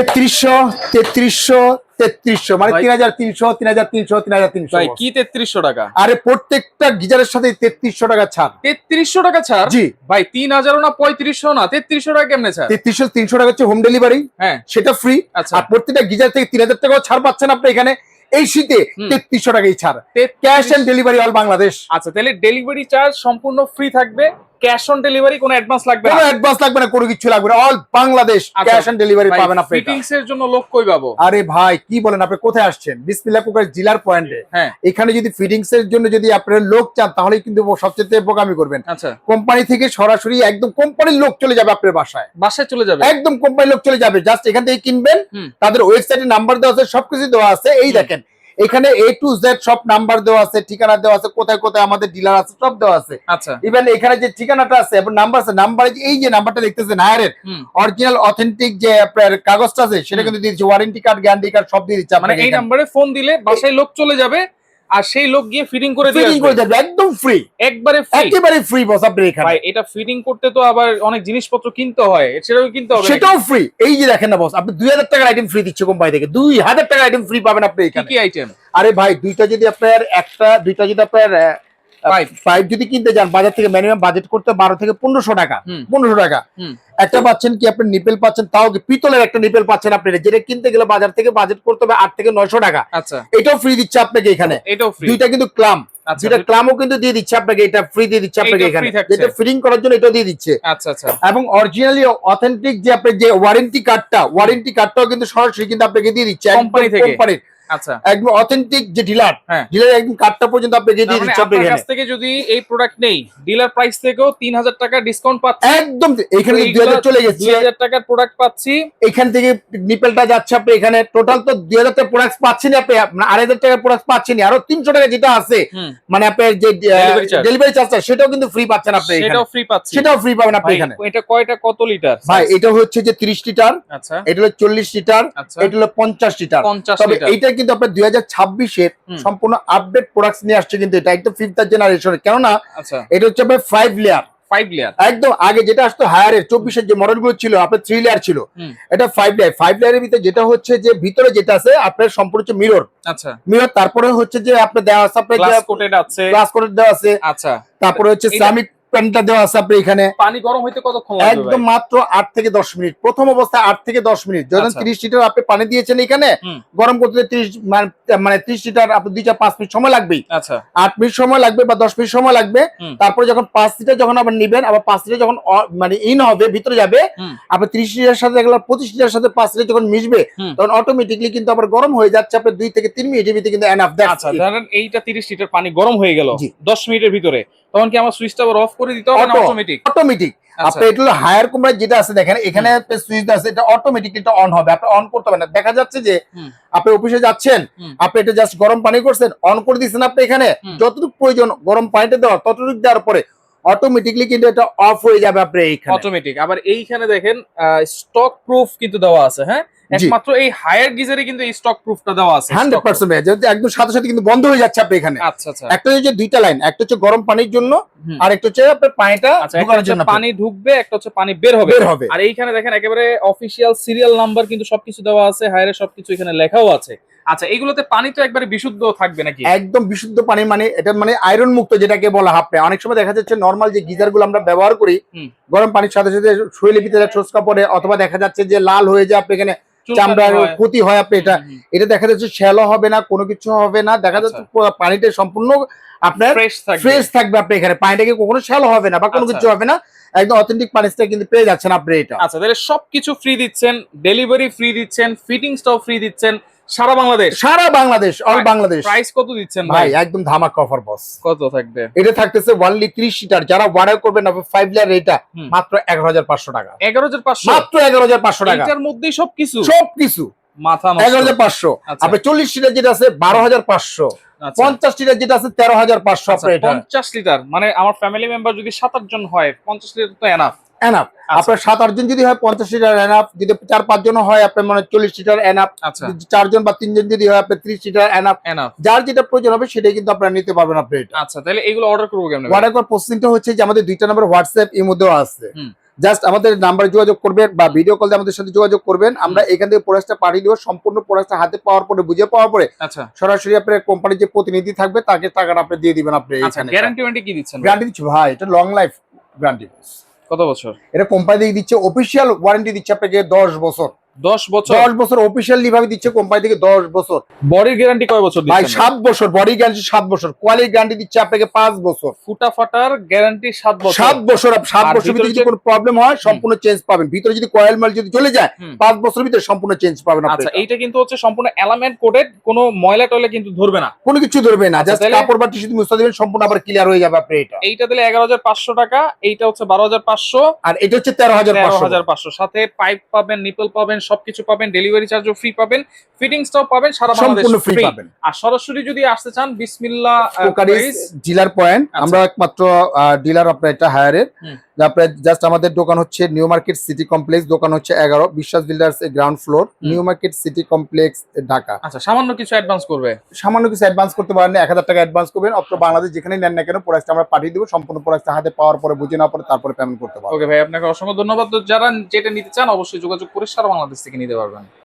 3300 মানে 3300 3300 3300 ভাই কি 3300 টাকা? আরে প্রত্যেকটা গিজারের সাথে 3300 টাকা ছাড়। 3300 টাকা ছাড়? জি ভাই 3000 না 3500 না 3300 টাকা কেমনে ছাড়? 300 টাকা হচ্ছে হোম ডেলিভারি, হ্যাঁ সেটা ফ্রি। আচ্ছা আর প্রত্যেকটা গিজার থেকে 3000 টাকাও ছাড় পাচ্ছেন আপনি এখানে এই শীতে। 3300 টাকাই ছাড়, cash on delivery all Bangladesh. আচ্ছা তাহলে ডেলিভারি চার্জ সম্পূর্ণ ফ্রি থাকবে, ক্যাশ অন ডেলিভারি কোনো অ্যাডভান্স লাগবে না? কোনো অ্যাডভান্স লাগবে না, কোনো কিছু লাগবে না, all Bangladesh cash on delivery পাবেন আপনি। ফিটিংস এর জন্য লোক কই পাবো? আরে ভাই কি বলেন, আপনি কোথায় আসছেন? বিসমিল্লাহ কুকার জিলার পয়েন্টে। হ্যাঁ এখানে যদি ফিটিংস এর জন্য যদি আপনারা লোক চান তাহলে কিন্তু সবচেয়ে বোকামি করবেন। আচ্ছা কোম্পানি থেকে সরাসরি একদম কোম্পানির লোক চলে যাবে আপনার বাসায়, বাসায় চলে যাবে একদম কোম্পানির লোক চলে যাবে। জাস্ট এখান থেকে কিনবেন, তাদের ওয়েবসাইটে নাম্বার দেওয়া আছে, সবকিছু দেওয়া আছে। এই দেখেন এখানে A to Z সব নাম্বার দেওয়া আছে, ঠিকানা দেওয়া আছে, কোথায় কোথায় আমাদের ডিলার আছে সব দেওয়া আছে। আচ্ছা ইভেন এখানে যে ঠিকানাটা আছে এবং নাম্বার আছে, নাম্বারে এই যে নাম্বারটা দেখতেছেন হায়ারের অরিজিনাল অথেন্টিক যে আপনার কাগজটা আছে সেটা কিন্তু দিয়েছে, ওয়ারেন্টি কার্ড গ্যারান্টি কার্ড সব দিয়ে দিচ্ছে। মানে এই নম্বরে ফোন দিলে বাসায় লোক চলে যাবে আর সেই লোক গিয়ে ফিটিং করে দিয়ে আসবে, একদম ফ্রি, একবারে ফ্রি, একেবারে ফ্রি বস। আপনি এখানে ভাই এটা ফিটিং করতে তো আবার অনেক জিনিসপত্র কিনতে হয়, সেটাও কিনতে হবে, সেটাও ফ্রি। এই যে দেখেন না বস, আপনি 2000 টাকার আইটেম ফ্রি দিচ্ছে কোম্পানি থেকে, 2000 টাকার আইটেম ফ্রি পাবেন আপনি এখানে। কি আইটেম? আরে ভাই দুইটা যদি আপনার দুইটা যদি আপনার পাইপ যদি কিনতে যান বাজার থেকে মিনিমাম বাজেট করতে 12 থেকে 1500 টাকা, 1500 টাকা। একটা পাচ্ছেন কি আপনি নিপেল পাচ্ছেন, তাও পিতলের একটা নিপেল পাচ্ছেন আপনি, যেটা কিনতে গেলে বাজার থেকে বাজেট করতে হবে 8 থেকে 900 টাকা। আচ্ছা এটাও ফ্রি দিচ্ছে আপনাকে এখানে, এটাও ফ্রি। দুইটা কিন্তু ক্লাম, আচ্ছা দুইটা ক্লামও কিন্তু দিয়ে দিচ্ছে আপনাকে, এটা ফ্রি দিয়ে দিচ্ছে আপনাকে এখানে, যেটা ফিটিং করার জন্য এটাও দিয়ে দিচ্ছে। আচ্ছা আচ্ছা এবং অরিজিনালি অথেন্টিক যে আপনি যে ওয়ারেন্টি কার্ডটাও কিন্তু সরাসরি কিন্তু আপনাকে দিয়ে দিচ্ছে কোম্পানি থেকে। কোম্পানির আচ্ছা একদম অথেন্টিক যে ডিলার, হ্যাঁ ডিলার একদম কার্ডটা পর্যন্ত আপনাকে দিয়ে দিচ্ছে। আপনার কাছ থেকে যদি এই প্রোডাক্ট নেই ডিলার প্রাইস থেকেও 3000 টাকা ডিসকাউন্ট পাচ্ছি একদম। এখানে 2000 চলে গেছে, 2000 টাকার প্রোডাক্ট পাচ্ছি। এখান থেকে নিপেলটা যাচ্ছে আপনি এখানে, টোটাল তো 2000 টাকার প্রোডাক্ট পাচ্ছেন আপনি, 2500 টাকার প্রোডাক্ট পাচ্ছেন, আরো 300 টাকা যেটা আছে মানে আপনার যে ডেলিভারি চার্জটা সেটাও কিন্তু ফ্রি পাচ্ছেন আপনি এখানে, সেটাও ফ্রি পাচ্ছি, সেটাও ফ্রি পাবেন আপনি এখানে। এটা কয়টা কত লিটার ভাই? এটা হচ্ছে যে 30 লিটার, আচ্ছা এটা হলো 40 লিটার, এটা হলো 50 লিটার। তবে এইটা কিন্তু আপনার 2026 এর সম্পূর্ণ আপডেট প্রোডাক্টস নিয়ে আসছে, কিন্তু এটা একদম 5th জেনারেশন। কেননা এটা হচ্ছে আপনার 5 লেয়ার, 5 লেয়ার একদম। আগে যেটা আসতো হায়ারের 24 এর যে মডেলগুলো ছিল আপনার 3 লেয়ার ছিল, এটা 5 লেয়ার। 5 লেয়ারের ভিতরে যেটা হচ্ছে যে ভিতরে যেটা আছে আপনার সম্পূর্ণ হচ্ছে মিরর, আচ্ছা মিরর। তারপরে হচ্ছে যে আপনার দেওয়া আছে আপনার গ্লাস কোটেড আছে, গ্লাস কোটেড দেওয়া আছে। আচ্ছা তারপরে হচ্ছে সামিট প্যানটা দেওয়া আছে আপনি এখানে। পানি গরম হইতে কতক্ষণ লাগবে? একদম মাত্র 8 থেকে 10 মিনিট, প্রথম অবস্থায় 8 থেকে 10 মিনিট। যখন 30 লিটার আপনি পানি দিয়েছেন এখানে, গরম করতে 30 মানে 30 লিটার আপনি 2-5 মিনিট সময় লাগবে। আচ্ছা 8 মিনিট সময় লাগবে বা 10 মিনিট সময় লাগবে। তারপরে যখন 5 লিটার যখন আপনি নেবেন, আবার 5 লিটার যখন মানে ইন হবে ভিতরে যাবে, আপনি 30 লিটার সাথে দেখলাম 25 লিটার সাথে 5 লিটার যখন মিশবে তখন অটোমেটিকলি কিন্তু আবার গরম হয়ে যাচ্ছে আপনার 2 থেকে 3 মিনিটের ভিতরে কিন্তু এনাফ। আচ্ছা ধরেন এইটা 30 লিটার পানি গরম হয়ে গেল 10 মিনিটের ভিতরে, তখন কি আমার সুইচটা আবার অফ করে দিতে হবে না অটোমেটিক? অটোমেটিক। আপনি এটা হলো হায়ার কোম্পানি যেটা আছে দেখেন এখানে সুইচ আছে, এটা অটোমেটিক এটা অন হবে, আপনি অন করতে হবে না। দেখা যাচ্ছে যে আপনি অফিসে যাচ্ছেন, আপনি এটা জাস্ট গরম পানি করছেন, অন করে দিচ্ছেন আপনি এখানে, যতটুকু প্রয়োজন গরম পানিটা দেওয়া ততটুকু দেওয়ার পরে অটোমেটিকলি কিন্তু এটা অফ হয়ে যাবে আপনি এইখানে অটোমেটিক। আবার এইখানে দেখেন স্টক প্রুফ কিন্তু দেওয়া আছে, হ্যাঁ একমাত্র এই হায়ার গিজারে কিন্তু এই স্টক প্রুফটা দেওয়া আছে 100%। যেহেতু একদম সাথে সাথে কিন্তু বন্ধ হয়ে যাচ্ছে আপনি এখানে। আচ্ছা আচ্ছা একটা হচ্ছে দুইটা লাইন, একটা হচ্ছে গরম পানির জন্য আর একটা হচ্ছে আপনার পানিটা ঢোকানোর জন্য, পানি ঢুকবে, একটা হচ্ছে পানি বের হবে। আর এইখানে দেখেন একেবারে অফিশিয়াল সিরিয়াল নাম্বার কিন্তু সবকিছু দেওয়া আছে, হায়ারে সবকিছু এখানে লেখাও আছে। আচ্ছা এগুলোতে পানি তো একবারে বিশুদ্ধ থাকবে নাকি? একদম বিশুদ্ধ পানি, মানে এটা মানে আয়রন মুক্ত যেটাকে বলা হয়। অনেক সময় দেখা যাচ্ছে নরমাল যে গিজার গুলো আমরা ব্যবহার করি গরম পানির সাথে সাথে শরীরের ভিতরে ছোসকা পড়ে, অথবা দেখা যাচ্ছে যে লাল হয়ে যায় আপনি এখানে, চামড়ার ক্ষতি হয় আপনি এটা দেখা যাচ্ছে শ্যালো হবে না, কোনো কিছু হবে না। দেখা যাচ্ছে পানিটা সম্পূর্ণ আপনার ফ্রেশ থাকবে আপনি এখানে, পানিটাকে কখনো শ্যালো হবে না বা কোনো কিছু হবে না, একদম অথেন্টিক পানিটা কিন্তু পেয়ে যাচ্ছেন আপনি এটা। আচ্ছা তাহলে সবকিছু ফ্রি দিচ্ছেন, ডেলিভারি ফ্রি দিচ্ছেন, ফিটিংসটাও ফ্রি দিচ্ছেন সারা বাংলাদেশ, অল বাংলাদেশ। প্রাইস কত দিচ্ছেন ভাই? একদম ধামাকা অফার বস। কত থাকবে? এটা থাকতেছে অনলি 30 লিটার, যারা অর্ডার করবেন আপনি 5 লেয়ার এটা মাত্র 11500 টাকা। 11500 মাত্র 11500 টাকা, এটার মধ্যেই সবকিছু সবকিছু মাথা নষ্ট। 11500। আপনি 40 লিটার যেটা আছে 12500, আচ্ছা 50 লিটার যেটা আছে 13,500 আপনার এটা 50 লিটার, মানে আমার ফ্যামিলি মেম্বার যদি 7-8 জন হয় 50 লিটার তো এনাফ। এনাফ। আপনার 7-8 জন যদি হয় 50 লিটার এনাফ, যদি 4-5 জন হয় আপনার মানে 40 লিটার এনাফ, আচ্ছা 4 জন বা 3 জন যদি হয় আপনার 30 লিটার এনাফ। এনাফ। যার যেটা প্রয়োজন হবে সেটাই কিন্তু আপনারা নিতে পারবেন আপনি এটা। আচ্ছা তাহলে এগুলো অর্ডার করবো কেমনে? অর্ডার করার প্রসেসিংটা হচ্ছে যে আমাদের 2টা নাম্বার হোয়াটসঅ্যাপ এর মধ্যেও আছে। জাস্ট আমাদের নাম্বারে যোগাযোগ করবেন বা ভিডিও কল দিয়ে আমাদের সাথে যোগাযোগ করবেন। আমরা এখান থেকে প্রোডাক্টটা পাঠিয়ে দেব। সম্পূর্ণ প্রোডাক্টটা হাতে পাওয়ার পরে, বুঝে পাওয়ার পরে আচ্ছা সরাসরি আপনার কোম্পানির যে প্রতিনিধি থাকবে তাকে টাকাটা আপনি দিয়ে দিবেন। আপনি আচ্ছা এখানে গ্যারান্টি ওয়ারেন্টি কি দিচ্ছেন? গ্যারান্টি দিচ্ছি ভাই, এটা লং লাইফ গ্যারান্টি। কত বছর? এটা কোম্পানি থেকে দিচ্ছে, অফিসিয়াল ওয়ারেন্টি দিচ্ছে আপনাকে 10 বছর। 10 বছর? 10 বছর অফিসিয়ালি ভাবে দিচ্ছে কোম্পানি থেকে 10 বছর। বডির গ্যারান্টি কয় বছর ভাই দিচ্ছেন? 7 বছর বডি গ্যারান্টি, 7 বছর কোয়ালিটি গ্যারান্টি দিচ্ছে আপনাকে 5 বছর। ফুটা ফাটার গ্যারান্টি 7 বছর। 7 বছর, 7 আর বছর ভিতরে যদি কোনো প্রবলেম হয় সম্পূর্ণ চেঞ্জ পাবেন। ভিতরে যদি কয়েল মাল যদি চলে যায় 5 বছরের ভিতরে সম্পূর্ণ চেঞ্জ পাবেন আপনি। আচ্ছা এইটা কিন্তু হচ্ছে সম্পূর্ণ এলামেন্ট কোটেড, কোনো ময়লা টয়লা কিন্তু ধরবে না, কোনো কিছু ধরবে না। জাস্ট তাহলে- কাপড় বা টিস্যু দিয়ে মুছে দিবেন, সম্পূর্ণ আবার ক্লিয়ার হয়ে যাবে আপনি এটা। এইটা দিলে 11,500 টাকা, এইটা হচ্ছে 12,500, আর এটা হচ্ছে 13,500। 13,500 সাথে পাইপ পাবেন, নিপল পাবেন, সবকিছু পাবেন, ডেলিভারি চার্জও ফ্রি পাবেন, ফিটিংসটাও পাবেন, সারা বাংলাদেশ সম্পূর্ণ ফ্রি ফ্রি পাবেন। আর সরাসরি যদি আসতে চান বিসমিল্লাহ কোকারিস ডিলার পয়েন্ট, আমরা একমাত্র ডিলার আপনার এটা হায়ারের। আপনার জাস্ট আমাদের দোকান হচ্ছে নিউ মার্কেট সিটি কমপ্লেক্স, দোকান হচ্ছে 11 বিশ্বাস বিল্ডার্স এর ground floor, new market city complex Dhaka. আচ্ছা সামান্য কিছু অ্যাডভান্স করবে? সামান্য কিছু অ্যাডভান্স করতে পারেন, 1000 টাকা অ্যাডভান্স করবেন। অত বাংলাদেশ যেখানে নেন না কেন প্রোডাক্টটা আমরা পাঠিয়ে দেবো। সম্পূর্ণ প্রোডাক্টটা হাতে পাওয়ার পরে, বুঝে নেওয়ার পরে তারপরে পেমেন্ট করতে পারবেন। ওকে ভাই, আপনাকে অসংখ্য ধন্যবাদ। তো যারা যেটা নিতে চান অবশ্যই যোগাযোগ করে সারা বাংলাদেশ থেকে নিতে পারবেন।